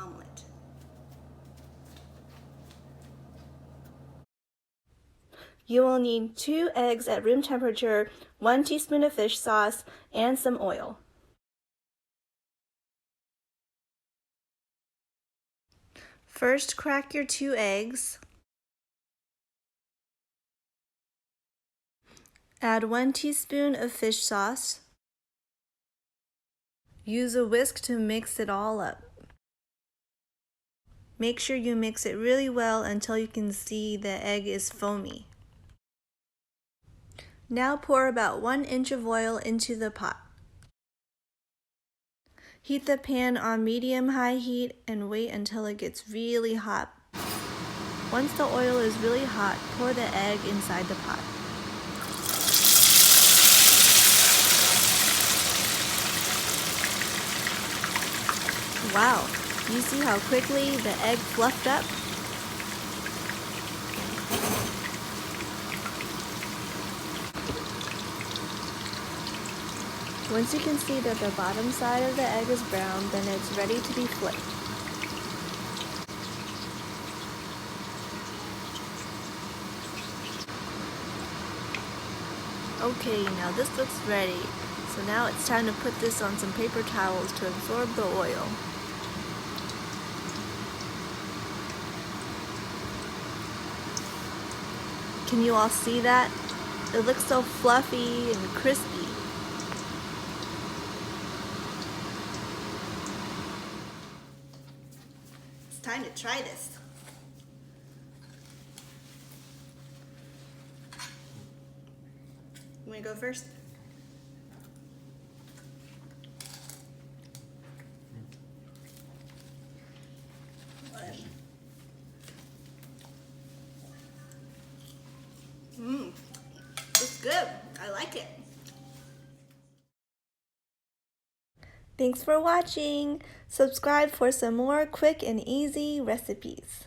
omelet. You will need 2 eggs at room temperature, 1 teaspoon of fish sauce, and some oil. First, crack your 2 eggs. Add 1 teaspoon of fish sauce. Use a whisk to mix it all up. Make sure you mix it really well until you can see the egg is foamy. Now pour about 1 inch of oil into the pot. Heat the pan on medium-high heat and wait until it gets really hot. Once the oil is really hot, pour the egg inside the pot. Wow, you see how quickly the egg fluffed up? Once you can see that the bottom side of the egg is brown, then it's ready to be flipped. Okay, now this looks ready. So now it's time to put this on some paper towels to absorb the oil. Can you all see that? It looks so fluffy and crispy. It's time to try this. You want to go first? It's good. I like it. Thanks for watching. Subscribe for some more quick and easy recipes.